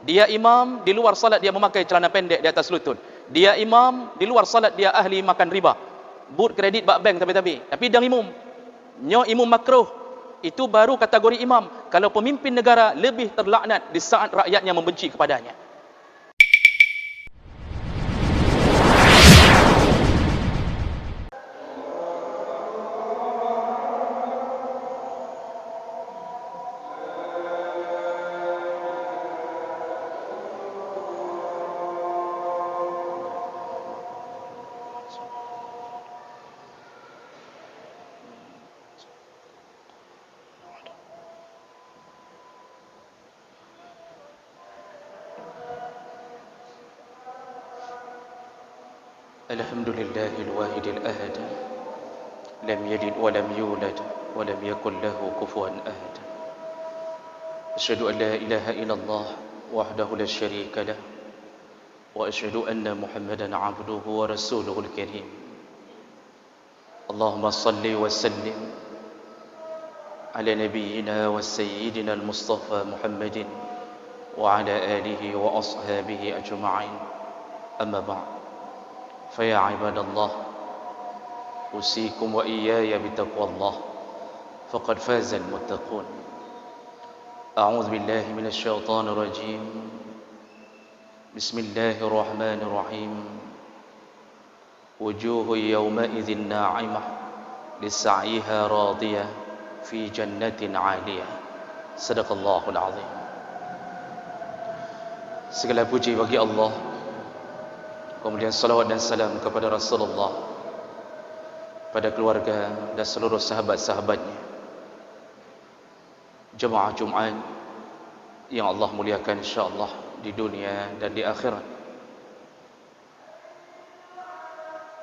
Dia imam, di luar salat dia memakai celana pendek di atas lutut. Dia imam, di luar salat dia ahli makan riba. But kredit bak bank tapi. Tapi dang imam. Nyo imam makruh. Itu baru kategori imam. Kalau pemimpin negara lebih terlaknat di saat rakyatnya membenci kepadanya. Alhamdulillahil wahidil ahad. Lam yalid wa lam yulad wa lam yakul lahu kufuwan ahad. Asyhadu an la ilaha illallah wahdahu la syarika lah wa asyhadu anna Muhammadan abduhu wa rasuluhul karim. Allahumma salli wa sallim ala nabiyyina wa sayyidina al-Mustafa Muhammadin wa ala alihi wa ashabihi ajma'in. Amma ba'd. فيا عباد الله أوصيكم وإياي بتقوى الله فقد فاز المتقون. أعوذ بالله من الشيطان الرجيم. بسم الله الرحمن الرحيم. وجوه يومئذ ناعمة لسعيها راضية في جنة عالية. صدق الله العظيم. Segala puji bagi Allah, kemudian salawat dan salam kepada Rasulullah, pada keluarga dan seluruh sahabat-sahabatnya, jemaah Jumat yang Allah muliakan insyaAllah di dunia dan di akhirat.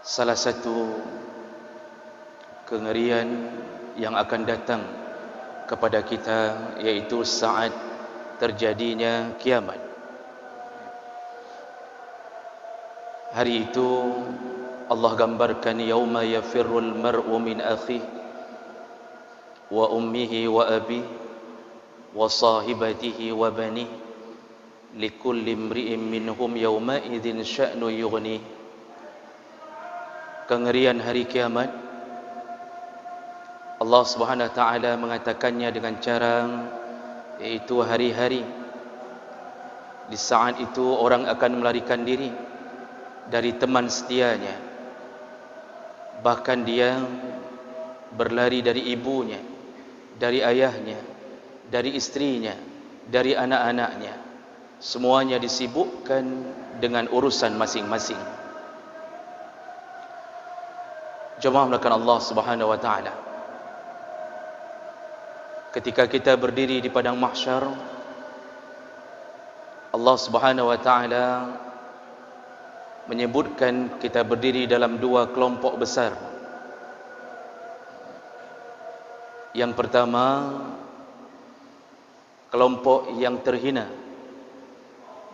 Salah satu kengerian yang akan datang kepada kita yaitu saat terjadinya kiamat. Hari itu Allah gambarkan yauma yafirrul mar'u min akhihi wa ummihi wa abihi wa sahibatihi wa banihi likulli imri'in minhum yauma idzin sya'nu yughni. Kengerian hari kiamat Allah Subhanahu wa taala mengatakannya dengan cara yaitu hari-hari di saat itu orang akan melarikan diri dari teman setianya, bahkan dia berlari dari ibunya, dari ayahnya, dari istrinya, dari anak-anaknya. Semuanya disibukkan dengan urusan masing-masing. Jemaah melakukan Allah Subhanahu wa taala. Ketika kita berdiri di padang mahsyar, Allah Subhanahu wa taala menyebutkan kita berdiri dalam dua kelompok besar. Yang pertama, kelompok yang terhina,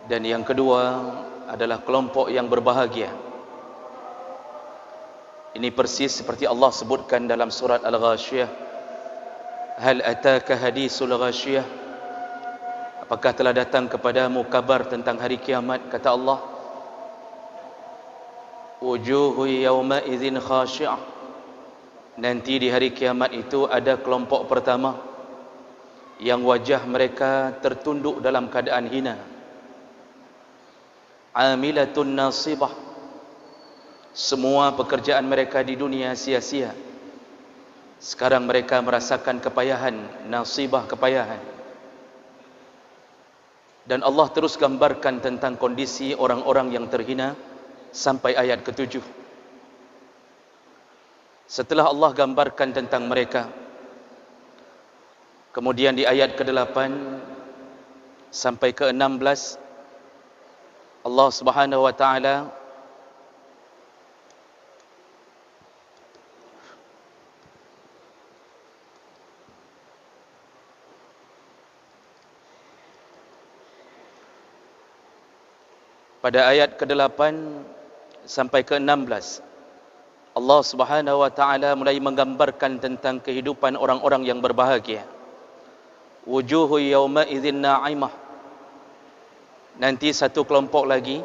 dan yang kedua adalah kelompok yang berbahagia. Ini persis seperti Allah sebutkan dalam surat Al-Ghashiyah. Hal ataka hadisul ghashiyah? Apakah telah datang kepadamu kabar tentang hari kiamat? Kata Allah, wujuhu yawma idzin khashi'ah. Nanti di hari kiamat itu ada kelompok pertama yang wajah mereka tertunduk dalam keadaan hina. Amilatun nasibah. Semua pekerjaan mereka di dunia sia-sia. Sekarang mereka merasakan kepayahan, nasibah, kepayahan. Dan Allah terus gambarkan tentang kondisi orang-orang yang terhina sampai ayat ke-7. Setelah Allah gambarkan tentang mereka, kemudian di ayat ke-8 sampai ke-16 Allah Subhanahu wa taala pada ayat ke-8 sampai ke-16 Allah Subhanahu wa taala mulai menggambarkan tentang kehidupan orang-orang yang berbahagia. Wujuhu yawma idzin na'imah. Nanti satu kelompok lagi,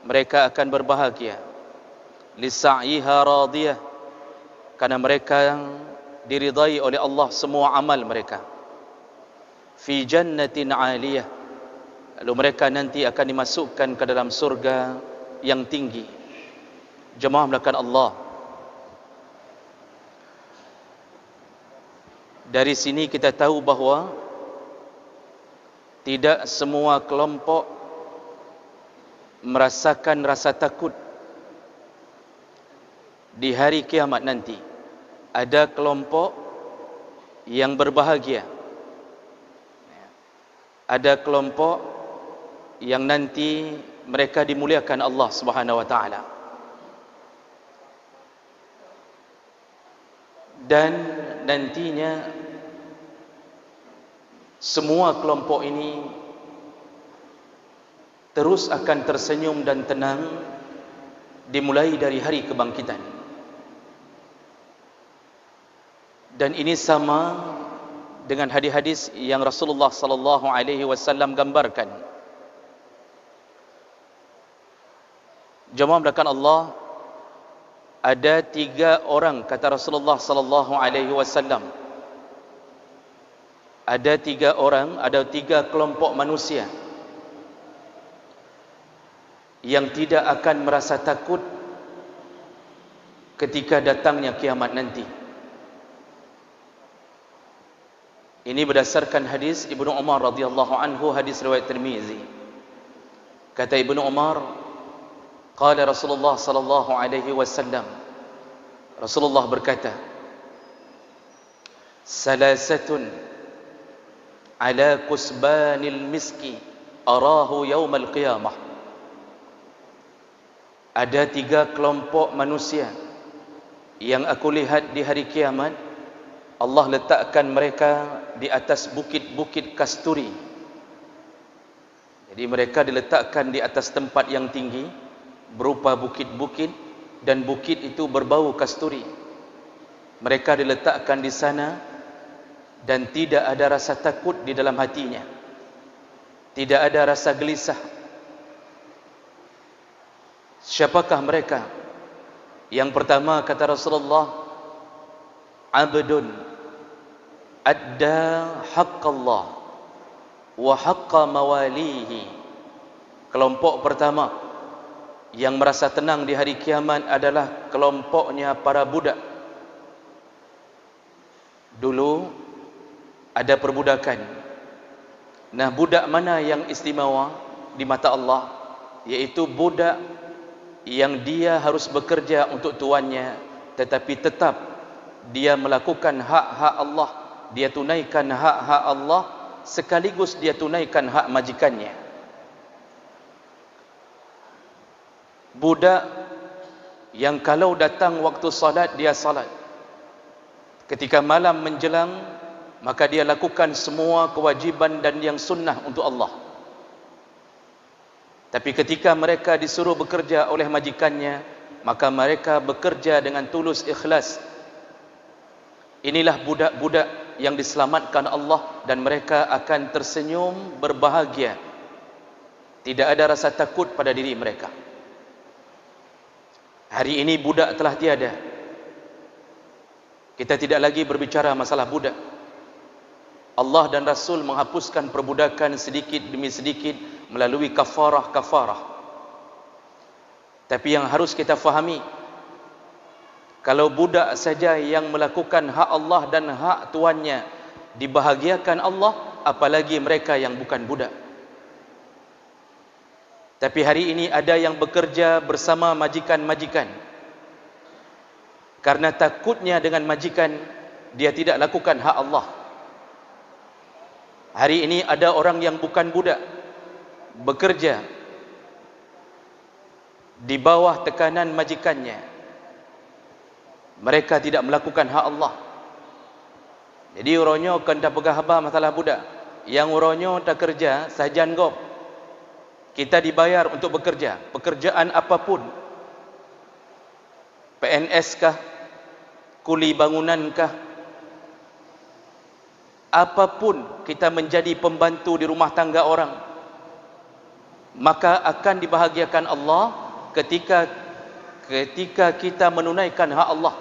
mereka akan berbahagia. Lisaiha radiyah, karena mereka yang diridai oleh Allah semua amal mereka. Fi jannatin 'aliyah, lalu mereka nanti akan dimasukkan ke dalam surga yang tinggi. Jemaah melakukan Allah. Dari sini kita tahu bahawa tidak semua kelompok merasakan rasa takut di hari kiamat nanti. Ada kelompok yang berbahagia, ada kelompok yang nanti mereka dimuliakan Allah Subhanahu wa taala. Dan nantinya semua kelompok ini terus akan tersenyum dan tenang dimulai dari hari kebangkitan. Dan ini sama dengan hadis-hadis yang Rasulullah sallallahu alaihi wasallam gambarkan. Jemaah melakukan Allah, ada 3 orang kata Rasulullah sallallahu alaihi wasallam. Ada 3 orang, ada 3 kelompok manusia yang tidak akan merasa takut ketika datangnya kiamat nanti. Ini berdasarkan hadis Ibnu Umar radhiyallahu anhu, hadis riwayat Tirmizi. Kata Ibnu Umar, qala Rasulullah sallallahu alaihi wasallam, Rasulullah berkata, salasatun ala kusbanil miski arahu yaumal qiyamah. Ada 3 kelompok manusia yang aku lihat di hari kiamat, Allah letakkan mereka di atas bukit-bukit kasturi. Jadi mereka diletakkan di atas tempat yang tinggi berupa bukit-bukit, dan bukit itu berbau kasturi. Mereka diletakkan di sana dan tidak ada rasa takut di dalam hatinya, tidak ada rasa gelisah. Siapakah mereka? Yang pertama kata Rasulullah, abdun adda haqqallah wa haqqa mawalihi. Kelompok pertama yang merasa tenang di hari kiamat adalah kelompoknya para budak. Dulu ada perbudakan. Nah, budak mana yang istimewa di mata Allah? Yaitu budak yang dia harus bekerja untuk tuannya, tetapi tetap dia melakukan hak-hak Allah, dia tunaikan hak-hak Allah, sekaligus dia tunaikan hak majikannya. Budak yang kalau datang waktu salat, dia salat. Ketika malam menjelang, maka dia lakukan semua kewajiban dan yang sunnah untuk Allah. Tapi ketika mereka disuruh bekerja oleh majikannya, maka mereka bekerja dengan tulus ikhlas. Inilah budak-budak yang diselamatkan Allah, dan mereka akan tersenyum berbahagia. Tidak ada rasa takut pada diri mereka. Hari ini budak telah tiada. Kita tidak lagi berbicara masalah budak. Allah dan Rasul menghapuskan perbudakan sedikit demi sedikit melalui kafarah-kafarah. Tapi yang harus kita fahami, kalau budak saja yang melakukan hak Allah dan hak tuannya dibahagiakan Allah, apalagi mereka yang bukan budak. Tapi hari ini ada yang bekerja bersama majikan-majikan. Karena takutnya dengan majikan, dia tidak lakukan hak Allah. Hari ini ada orang yang bukan budak, bekerja di bawah tekanan majikannya. Mereka tidak melakukan hak Allah. Jadi uronyo kan tak pegah haba masalah budak. Yang uronyo tak kerja sajan gop. Kita dibayar untuk bekerja, pekerjaan apapun. PNS kah? Kuli bangunan kah? Apapun, kita menjadi pembantu di rumah tangga orang. maka akan dibahagiakan Allah ketika kita menunaikan hak Allah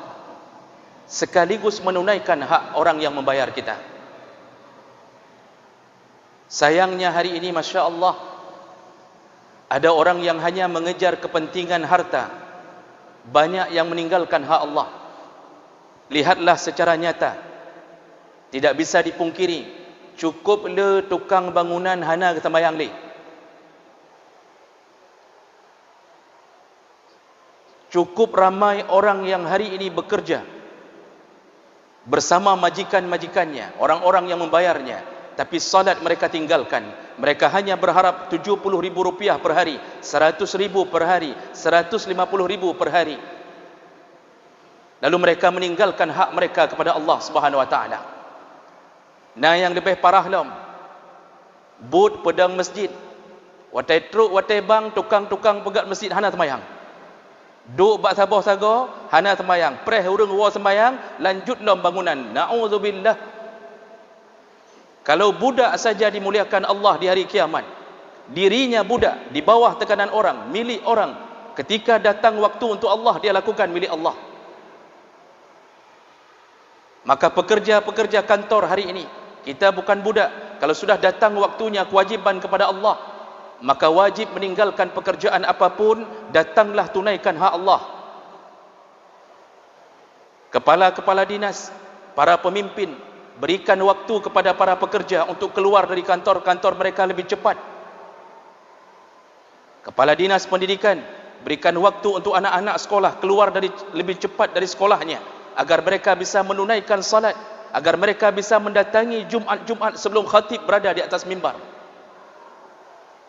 sekaligus menunaikan hak orang yang membayar kita. Sayangnya hari ini Masya Allah, ada orang yang hanya mengejar kepentingan harta, banyak yang meninggalkan hak Allah. Lihatlah secara nyata, tidak bisa dipungkiri, cukup le tukang bangunan hana ketambayang le. Cukup ramai orang yang hari ini bekerja bersama majikan-majikannya, orang-orang yang membayarnya, tapi salat mereka tinggalkan. Mereka hanya berharap 70 ribu rupiah per hari, 100 ribu per hari, 150 ribu per hari. Lalu mereka meninggalkan hak mereka kepada Allah Subhanahu Wa Taala. Nah, yang lebih parah lom, but pedang masjid, watai truk, watai bang, tukang-tukang pegat masjid hana temayang. Duk bak saboh sago hana sembayang, preh urung wa sembayang, lanjut lom bangunan. Na'udzubillah. Kalau budak saja dimuliakan Allah di hari kiamat, dirinya budak di bawah tekanan orang, milik orang, ketika datang waktu untuk Allah dia lakukan milik Allah. Maka pekerja-pekerja kantor hari ini, kita bukan budak. Kalau sudah datang waktunya kewajiban kepada Allah, maka wajib meninggalkan pekerjaan apapun, datanglah tunaikan hak Allah. Kepala-kepala dinas, para pemimpin, berikan waktu kepada para pekerja untuk keluar dari kantor-kantor mereka lebih cepat. Kepala dinas pendidikan, berikan waktu untuk anak-anak sekolah keluar lebih cepat dari sekolahnya, agar mereka bisa menunaikan salat, agar mereka bisa mendatangi Jumat-Jumat sebelum khatib berada di atas mimbar.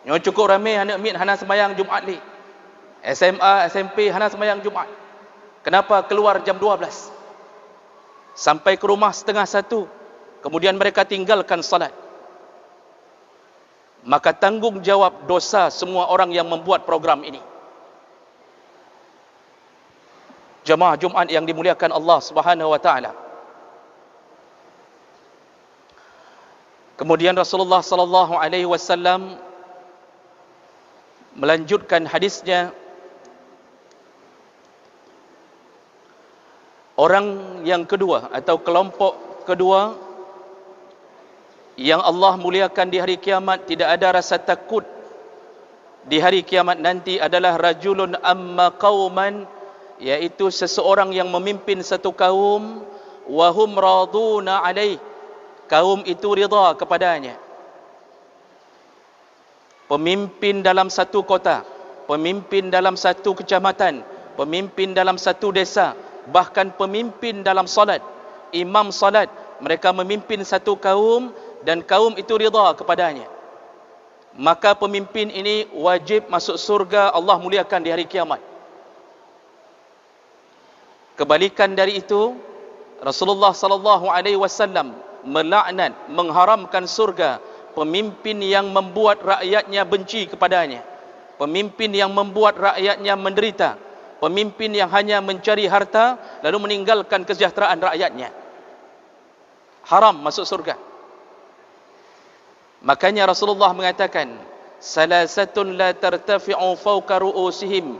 Yang cukup ramai anak mit hana sembahyang Jumat ni. SMA, SMP hana sembahyang Jumat. Kenapa keluar jam 12? Sampai ke rumah setengah 1. Kemudian mereka tinggalkan salat. Maka tanggungjawab dosa semua orang yang membuat program ini. Jemaah Jumat yang dimuliakan Allah Subhanahu Wa Taala. Kemudian Rasulullah sallallahu alaihi wasallam melanjutkan hadisnya, orang yang kedua atau kelompok kedua yang Allah muliakan di hari kiamat, tidak ada rasa takut di hari kiamat nanti, adalah rajulun amma qauman, yaitu seseorang yang memimpin satu kaum, wahum raduna alaih, kaum itu ridha kepadanya. Pemimpin dalam satu kota, pemimpin dalam satu kecamatan, pemimpin dalam satu desa, bahkan pemimpin dalam salat, imam salat, mereka memimpin satu kaum dan kaum itu ridha kepadanya. Maka pemimpin ini wajib masuk surga, Allah muliakan di hari kiamat. Kebalikan dari itu, Rasulullah sallallahu alaihi wasallam melaknat, mengharamkan surga pemimpin yang membuat rakyatnya benci kepadanya, pemimpin yang membuat rakyatnya menderita, pemimpin yang hanya mencari harta lalu meninggalkan kesejahteraan rakyatnya. Haram masuk surga. Makanya Rasulullah mengatakan, salasatun la tartafi'u fawqa ru'usihim,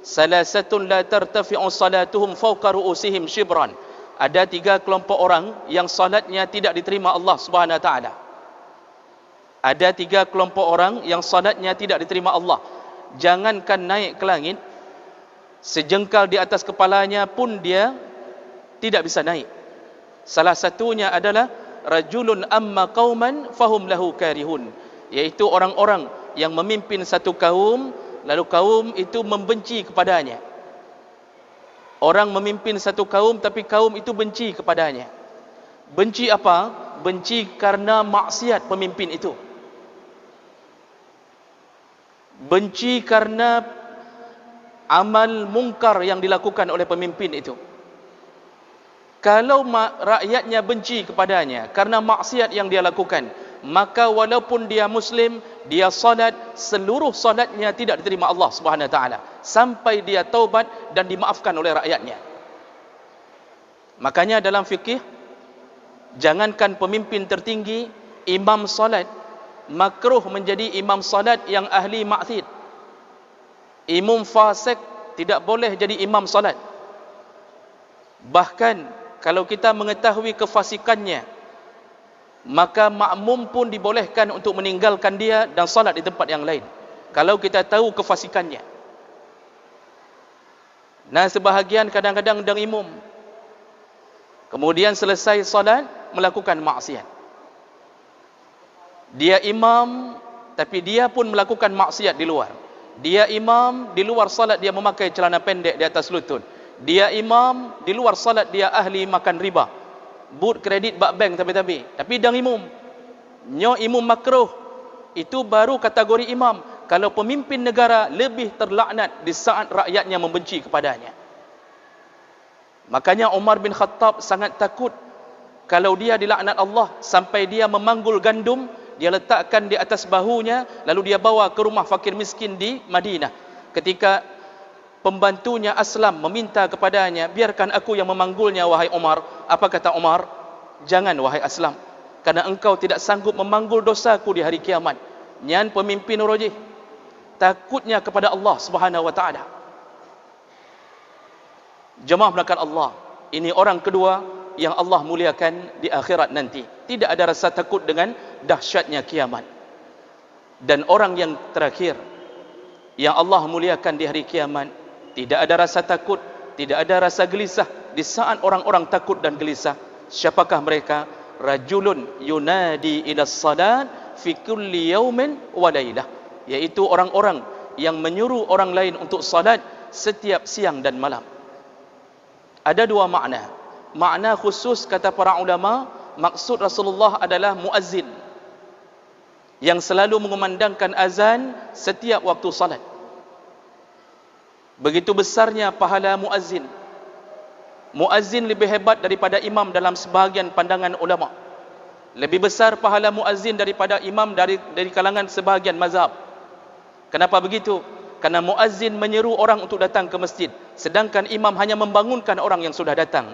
salasatun la tartafi'u salatuhum fawqa ru'usihim shibran. Ada 3 kelompok orang yang salatnya tidak diterima Allah Subhanahu Wa Taala. Ada 3 kelompok orang yang salatnya tidak diterima Allah. Jangankan naik ke langit, sejengkal di atas kepalanya pun dia tidak bisa naik. Salah satunya adalah rajulun amma qauman fahum lahu karihun, yaitu orang-orang yang memimpin satu kaum lalu kaum itu membenci kepadanya. Orang memimpin satu kaum tapi kaum itu benci kepadanya. Benci apa? Benci karena maksiat pemimpin itu. Benci karena amal mungkar yang dilakukan oleh pemimpin itu. Kalau rakyatnya benci kepadanya karena maksiat yang dia lakukan, maka walaupun dia muslim, dia salat, seluruh salatnya tidak diterima Allah Subhanahu Wa Taala sampai dia taubat dan dimaafkan oleh rakyatnya. Makanya dalam fikih, jangankan pemimpin tertinggi, imam salat, makruh menjadi imam salat yang ahli maksiat. Imam fasik tidak boleh jadi imam salat. Bahkan kalau kita mengetahui kefasikannya, maka makmum pun dibolehkan untuk meninggalkan dia dan salat di tempat yang lain kalau kita tahu kefasikannya. Nah, sebahagian kadang-kadang dang imam, kemudian selesai salat melakukan maksiat. Dia imam tapi dia pun melakukan maksiat di luar. Dia imam, di luar salat dia memakai celana pendek di atas lutut. Dia imam, di luar salat dia ahli makan riba, but kredit bak bank tapi dang imam. Nyo imam makruh. Itu baru kategori imam. Kalau pemimpin negara lebih terlaknat di saat rakyatnya membenci kepadanya. Makanya Umar bin Khattab sangat takut kalau dia dilaknat Allah sampai dia memanggul gandum, dia letakkan di atas bahunya, lalu dia bawa ke rumah fakir miskin di Madinah. Ketika pembantunya Aslam meminta kepadanya, biarkan aku yang memanggulnya wahai Umar. Apa kata Umar? Jangan wahai Aslam, karena engkau tidak sanggup memanggul dosaku di hari kiamat. Nyan pemimpin rojih, takutnya kepada Allah Subhanahu wa taala. Jemaah melakukan Allah, ini orang kedua yang Allah muliakan di akhirat nanti. Tidak ada rasa takut dengan dahsyatnya kiamat. Dan orang yang terakhir yang Allah muliakan di hari kiamat, tidak ada rasa takut, tidak ada rasa gelisah di saat orang-orang takut dan gelisah. Siapakah mereka? Rajulun yunadi ila salat fi kulli yaumin wa lailah, yaitu orang-orang yang menyuruh orang lain untuk salat setiap siang dan malam. Ada dua makna. Makna khusus kata para ulama, maksud Rasulullah adalah muazzin yang selalu mengumandangkan azan setiap waktu salat. Begitu besarnya pahala muazzin. Muazzin lebih hebat daripada imam dalam sebahagian pandangan ulama. Lebih besar pahala muazzin daripada imam dari kalangan sebahagian mazhab. Kenapa begitu? Karena muazzin menyeru orang untuk datang ke masjid, sedangkan imam hanya membangunkan orang yang sudah datang.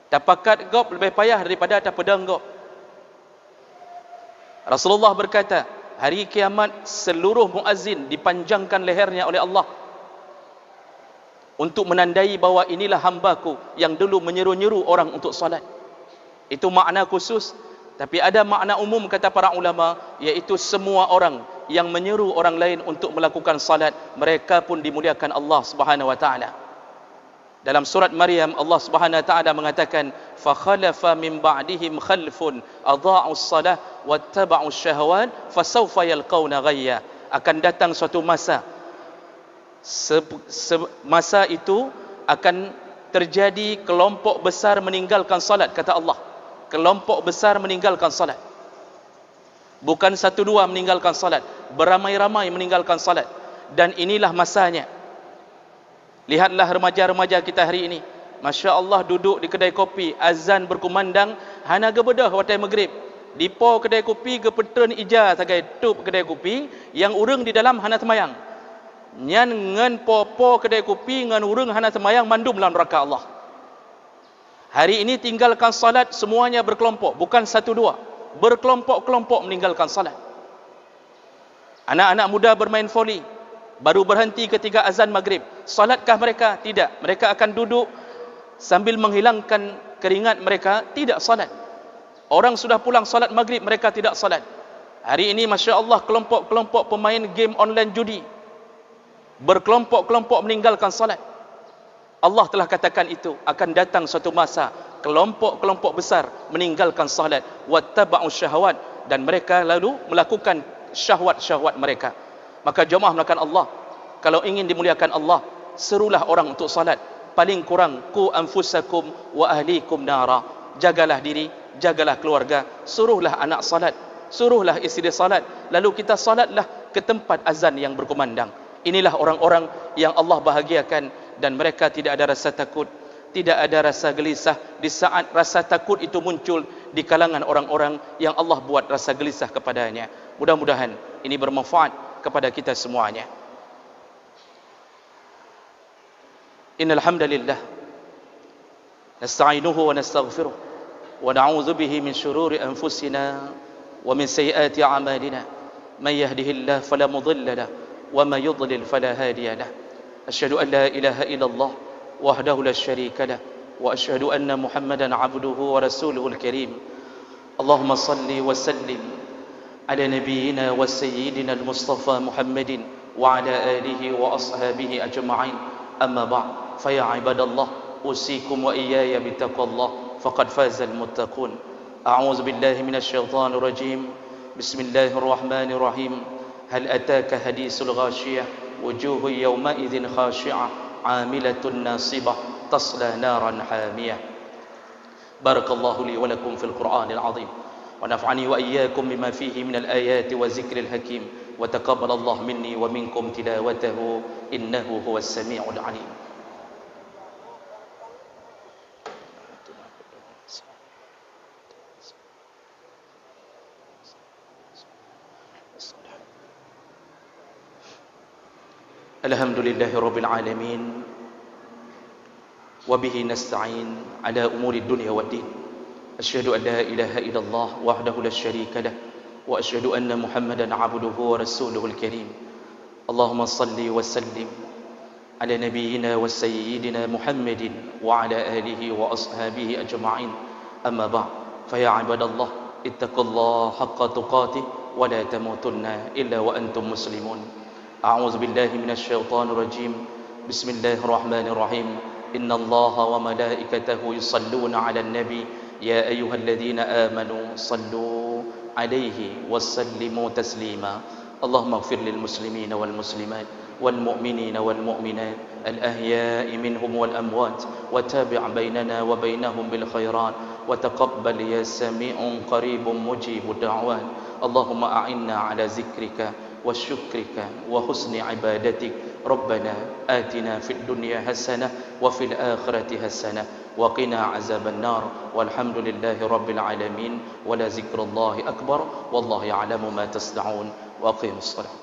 Tapakat gop lebih payah daripada atas pedang gop. Rasulullah berkata, hari kiamat seluruh muazzin dipanjangkan lehernya oleh Allah untuk menandai bahawa inilah hambaku yang dulu menyeru-nyeru orang untuk salat. Itu makna khusus. Tapi ada makna umum kata para ulama, iaitu semua orang yang menyeru orang lain untuk melakukan salat, mereka pun dimuliakan Allah Subhanahu wa taala. Dalam surat Maryam, Allah Subhanahu wa taala mengatakan, fa khalafa min ba'dihim khalfun adha'us salah wattaba'us syahawat fasawfa yalqauna ghayya. Akan datang suatu masa, masa itu akan terjadi kelompok besar meninggalkan salat, kata Allah. Kelompok besar meninggalkan salat. Bukan satu dua meninggalkan salat, beramai-ramai meninggalkan salat. Dan inilah masanya. Lihatlah remaja-remaja kita hari ini, Masya Allah, duduk di kedai kopi, azan berkumandang, hana gebedah watai maghrib. Dipo kedai kopi ke petern ija sagai tup kedai kopi, yang urang di dalam hana semayang. Nyan ngan popo kedai kopi ngan urang hana semayang, mandum dalam neraka Allah. Hari ini tinggalkan salat semuanya berkelompok, bukan satu dua, berkelompok-kelompok meninggalkan salat. Anak-anak muda bermain voli, baru berhenti ketika azan maghrib. Salatkah mereka? Tidak. Mereka akan duduk sambil menghilangkan keringat mereka, tidak salat. Orang sudah pulang salat maghrib, mereka tidak salat. Hari ini Masya Allah, kelompok-kelompok pemain game online judi berkelompok-kelompok meninggalkan salat. Allah telah katakan itu akan datang suatu masa kelompok-kelompok besar meninggalkan salat, wattaba'u syahawat, dan mereka lalu melakukan syahwat-syahwat mereka. Maka jemaah melakukan Allah, kalau ingin dimuliakan Allah, serulah orang untuk salat. Paling kurang, ku anfusakum wa ahlikum nara. Jagalah diri, jagalah keluarga, suruhlah anak salat, suruhlah isteri salat, lalu kita salatlah ke tempat azan yang berkumandang. Inilah orang-orang yang Allah bahagiakan, dan mereka tidak ada rasa takut, tidak ada rasa gelisah di saat rasa takut itu muncul di kalangan orang-orang yang Allah buat rasa gelisah kepadanya. Mudah-mudahan ini bermanfaat kepada kita semuanya. Innal hamdalillah nasta'inuhu wa nastaghfiruh wa na'udzu bihi min shururi anfusina ومن سيئات أعمالنا من يهده الله فلا مضل له وما يضلل فلا هادي له أشهد أن لا إله إلا الله وحده لا شريك له وأشهد أن محمدا عبده ورسوله الكريم اللهم صل وسلم على نبينا وسيدنا المصطفى محمد وعلى آله وأصحابه أجمعين أما بعد فيا عباد الله أوصيكم وإياي بتقوى الله فقد فاز المتقون أعوذ بالله من الشيطان الرجيم بسم الله الرحمن الرحيم هل أتاك حديث الغاشية وجوه يومئذ خاشعة عاملة ناصبة تصلى نارا حامية بارك الله لي ولكم في القرآن العظيم ونفعني وإياكم بما فيه من الآيات والذكر الحكيم وتقبل الله مني ومنكم تلاوته إنه هو السميع العليم الحمد لله رب العالمين وبه نستعين على أمور الدنيا والدين أشهد أن لا إله إلا الله وحده لا شريك له وأشهد أن محمدا عبده ورسوله الكريم اللهم صل وسلم على نبينا وسيدنا محمد وعلى آله وأصحابه أجمعين أما بعد فيا عباد الله اتقوا الله حق تقاته ولا تموتن إلا وأنتم مسلمون أعوذ بالله من الشيطان الرجيم بسم الله الرحمن الرحيم إن الله وملائكته يصلون على النبي يا أيها الذين آمنوا صلوا عليه وسلموا تسليما اللهم اغفر للمسلمين والمسلمات والمؤمنين والمؤمنات الأحياء منهم والأموات وتابع بيننا وبينهم بالخيرات وتقبل يا سميع قريب مجيب الدعوات اللهم أعنا على ذكرك وشكرك وحسن عبادتك ربنا آتنا في الدنيا حسنة وفي الآخرة حسنة وقنا عذاب النار والحمد لله رب العالمين ولا ذكر الله أكبر والله يعلم ما تصنعون وأقيموا الصلاة